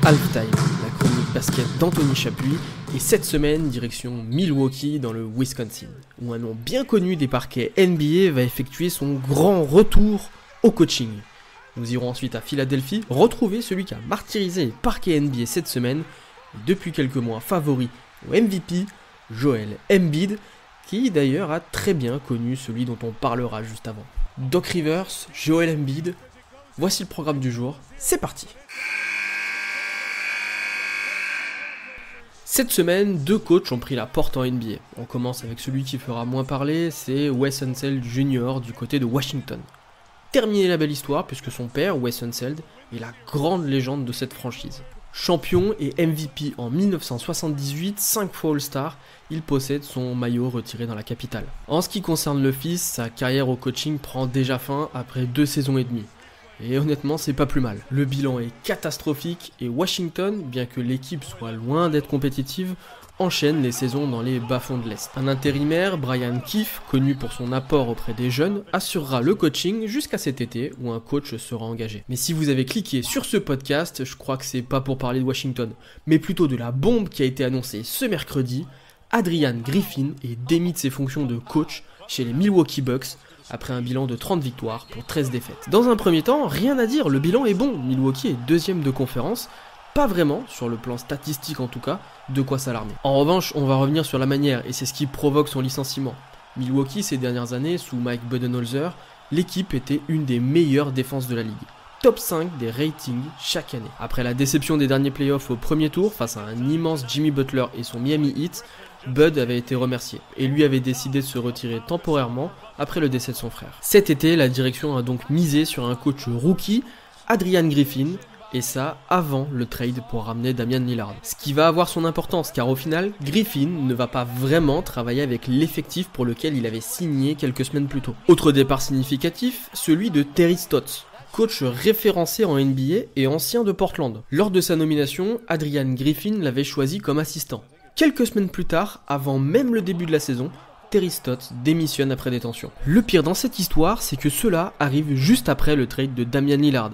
Halftime, la chronique basket d'Anthony Chapuis, et cette semaine, direction Milwaukee dans le Wisconsin, où un nom bien connu des parquets NBA va effectuer son grand retour au coaching. Nous irons ensuite à Philadelphie retrouver celui qui a martyrisé les parquets NBA cette semaine, et depuis quelques mois favori au MVP, Joel Embiid, qui d'ailleurs a très bien connu celui dont on parlera juste avant. Doc Rivers, Joel Embiid, voici le programme du jour, c'est parti. Cette semaine, deux coachs ont pris la porte en NBA. On commence avec celui qui fera moins parler, c'est Wes Unseld Jr. du côté de Washington. Terminé la belle histoire puisque son père, Wes Unseld, est la grande légende de cette franchise. Champion et MVP en 1978, 5 fois All-Star, il possède son maillot retiré dans la capitale. En ce qui concerne le fils, sa carrière au coaching prend déjà fin après 2 saisons et demie. Et honnêtement, c'est pas plus mal. Le bilan est catastrophique et Washington, bien que l'équipe soit loin d'être compétitive, enchaîne les saisons dans les bas-fonds de l'Est. Un intérimaire, Brian Keefe, connu pour son apport auprès des jeunes, assurera le coaching jusqu'à cet été où un coach sera engagé. Mais si vous avez cliqué sur ce podcast, je crois que c'est pas pour parler de Washington, mais plutôt de la bombe qui a été annoncée ce mercredi. Adrian Griffin est démis de ses fonctions de coach chez les Milwaukee Bucks, après un bilan de 30 victoires pour 13 défaites. Dans un premier temps, rien à dire, le bilan est bon. Milwaukee est deuxième de conférence, pas vraiment, sur le plan statistique en tout cas, de quoi s'alarmer. En revanche, on va revenir sur la manière, et c'est ce qui provoque son licenciement. Milwaukee, ces dernières années, sous Mike Budenholzer, l'équipe était une des meilleures défenses de la ligue. Top 5 des ratings chaque année. Après la déception des derniers playoffs au premier tour, face à un immense Jimmy Butler et son Miami Heat, Bud avait été remercié, et lui avait décidé de se retirer temporairement après le décès de son frère. Cet été, la direction a donc misé sur un coach rookie, Adrian Griffin, et ça avant le trade pour ramener Damian Lillard. Ce qui va avoir son importance, car au final, Griffin ne va pas vraiment travailler avec l'effectif pour lequel il avait signé quelques semaines plus tôt. Autre départ significatif, celui de Terry Stotts, coach référencé en NBA et ancien de Portland. Lors de sa nomination, Adrian Griffin l'avait choisi comme assistant. Quelques semaines plus tard, avant même le début de la saison, Terry Stotts démissionne après détention. Le pire dans cette histoire, c'est que cela arrive juste après le trade de Damian Lillard,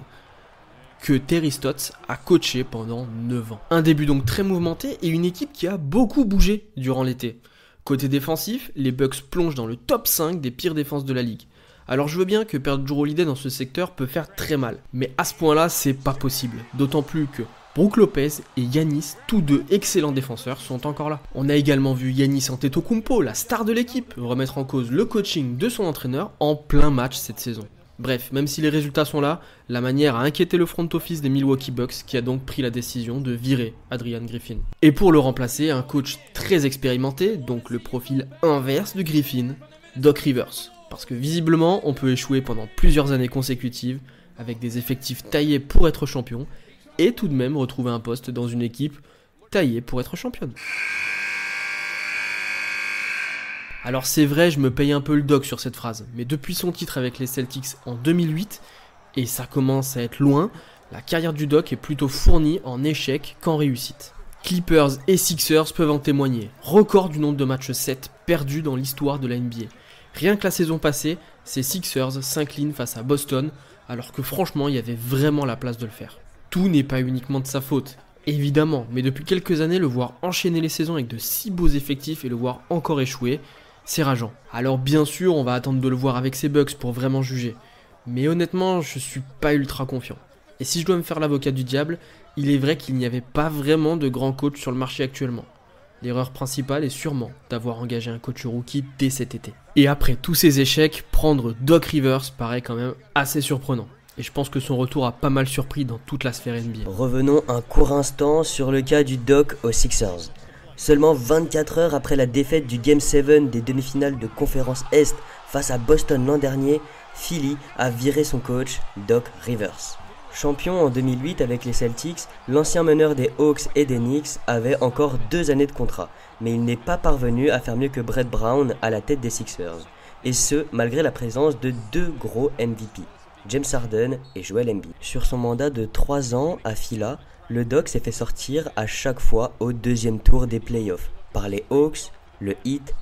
que Terry Stotts a coaché pendant 9 ans. Un début donc très mouvementé et une équipe qui a beaucoup bougé durant l'été. Côté défensif, les Bucks plongent dans le top 5 des pires défenses de la ligue. Alors je veux bien que perdre Jrue Holiday dans ce secteur peut faire très mal, mais à ce point-là, c'est pas possible. D'autant plus que Brook Lopez et Giannis, tous deux excellents défenseurs, sont encore là. On a également vu Giannis Antetokounmpo, la star de l'équipe, remettre en cause le coaching de son entraîneur en plein match cette saison. Bref, même si les résultats sont là, la manière a inquiété le front office des Milwaukee Bucks qui a donc pris la décision de virer Adrian Griffin. Et pour le remplacer, un coach très expérimenté, donc le profil inverse de Griffin, Doc Rivers. Parce que visiblement, on peut échouer pendant plusieurs années consécutives, avec des effectifs taillés pour être champion, et tout de même retrouver un poste dans une équipe taillée pour être championne. Alors c'est vrai, je me paye un peu le doc sur cette phrase, mais depuis son titre avec les Celtics en 2008, et ça commence à être loin, la carrière du doc est plutôt fournie en échecs qu'en réussite. Clippers et Sixers peuvent en témoigner, record du nombre de matchs 7 perdus dans l'histoire de la NBA. Rien que la saison passée, ces Sixers s'inclinent face à Boston, alors que franchement il y avait vraiment la place de le faire. Tout n'est pas uniquement de sa faute, évidemment, mais depuis quelques années, le voir enchaîner les saisons avec de si beaux effectifs et le voir encore échouer, c'est rageant. Alors bien sûr, on va attendre de le voir avec ses Bucks pour vraiment juger, mais honnêtement, je suis pas ultra confiant. Et si je dois me faire l'avocat du diable, il est vrai qu'il n'y avait pas vraiment de grands coachs sur le marché actuellement. L'erreur principale est sûrement d'avoir engagé un coach rookie dès cet été. Et après tous ces échecs, prendre Doc Rivers paraît quand même assez surprenant. Et je pense que son retour a pas mal surpris dans toute la sphère NBA. Revenons un court instant sur le cas du Doc aux Sixers. Seulement 24 heures après la défaite du Game 7 des demi-finales de conférence Est face à Boston l'an dernier, Philly a viré son coach, Doc Rivers. Champion en 2008 avec les Celtics, l'ancien meneur des Hawks et des Knicks avait encore 2 années de contrat, mais il n'est pas parvenu à faire mieux que Brett Brown à la tête des Sixers. Et ce, malgré la présence de 2 gros MVP. James Harden et Joel Embiid. Sur son mandat de 3 ans à Phila, le Doc s'est fait sortir à chaque fois au 2e tour des playoffs par les Hawks, le Heat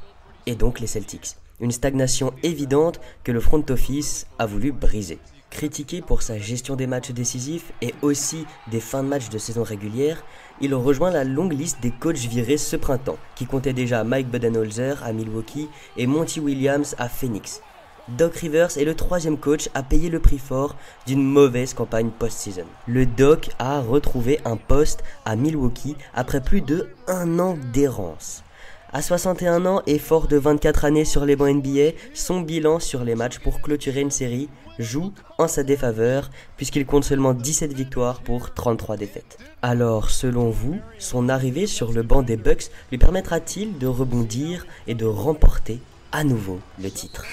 et donc les Celtics. Une stagnation évidente que le front office a voulu briser. Critiqué pour sa gestion des matchs décisifs et aussi des fins de match de saison régulière, il rejoint la longue liste des coachs virés ce printemps, qui comptait déjà Mike Budenholzer à Milwaukee et Monty Williams à Phoenix. Doc Rivers est le troisième coach à payer le prix fort d'une mauvaise campagne post-season. Le Doc a retrouvé un poste à Milwaukee après plus de 1 an d'errance. À 61 ans et fort de 24 années sur les bancs NBA, son bilan sur les matchs pour clôturer une série joue en sa défaveur puisqu'il compte seulement 17 victoires pour 33 défaites. Alors, selon vous, son arrivée sur le banc des Bucks lui permettra-t-il de rebondir et de remporter à nouveau le titre ?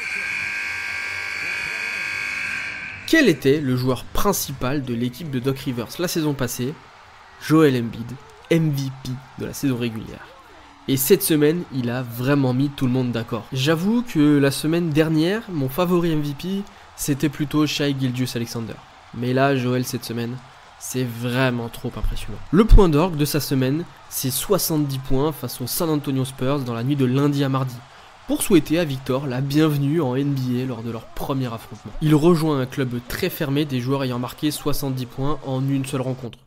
Quel était le joueur principal de l'équipe de Doc Rivers la saison passée? Joel Embiid, MVP de la saison régulière. Et cette semaine, il a vraiment mis tout le monde d'accord. J'avoue que la semaine dernière, mon favori MVP, c'était plutôt Shai Gilgeous-Alexander. Mais là, Joel, cette semaine, c'est vraiment trop impressionnant. Le point d'orgue de sa semaine, c'est 70 points face aux San Antonio Spurs dans la nuit de lundi à mardi, pour souhaiter à Victor la bienvenue en NBA lors de leur premier affrontement. Il rejoint un club très fermé des joueurs ayant marqué 70 points en une seule rencontre.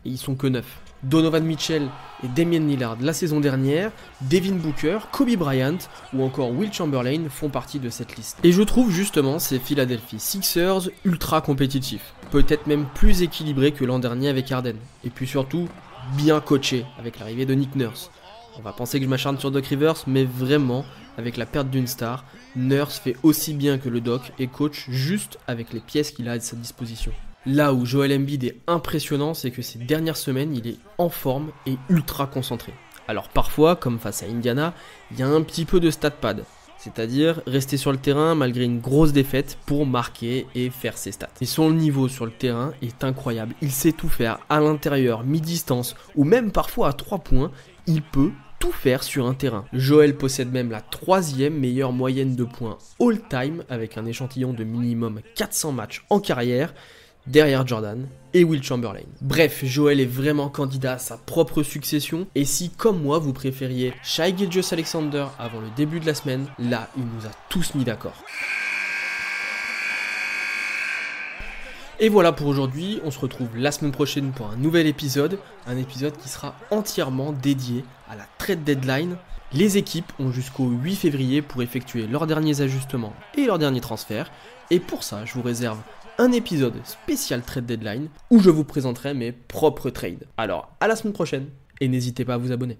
Et ils sont que 9. Donovan Mitchell et Damian Lillard la saison dernière, Devin Booker, Kobe Bryant ou encore Will Chamberlain font partie de cette liste. Et je trouve justement ces Philadelphia Sixers ultra compétitifs, peut-être même plus équilibrés que l'an dernier avec Harden, et puis surtout bien coachés avec l'arrivée de Nick Nurse. On va penser que je m'acharne sur Doc Rivers, mais vraiment, avec la perte d'une star, Nurse fait aussi bien que le Doc et coach juste avec les pièces qu'il a à sa disposition. Là où Joel Embiid est impressionnant, c'est que ces dernières semaines, il est en forme et ultra concentré. Alors parfois, comme face à Indiana, il y a un petit peu de stat pad, c'est-à-dire rester sur le terrain malgré une grosse défaite pour marquer et faire ses stats. Et son niveau sur le terrain est incroyable, il sait tout faire à l'intérieur, mi-distance ou même parfois à 3 points, il peut tout faire sur un terrain. Joel possède même la 3e meilleure moyenne de points all-time avec un échantillon de minimum 400 matchs en carrière, derrière Jordan et Will Chamberlain. Bref, Joel est vraiment candidat à sa propre succession, et si comme moi vous préfériez Shai Gilgeous-Alexander avant le début de la semaine, là il nous a tous mis d'accord. Et voilà pour aujourd'hui, on se retrouve la semaine prochaine pour un nouvel épisode, un épisode qui sera entièrement dédié à la trade deadline. Les équipes ont jusqu'au 8 février pour effectuer leurs derniers ajustements et leurs derniers transferts, et pour ça je vous réserve un épisode spécial trade deadline où je vous présenterai mes propres trades. Alors à la semaine prochaine et n'hésitez pas à vous abonner.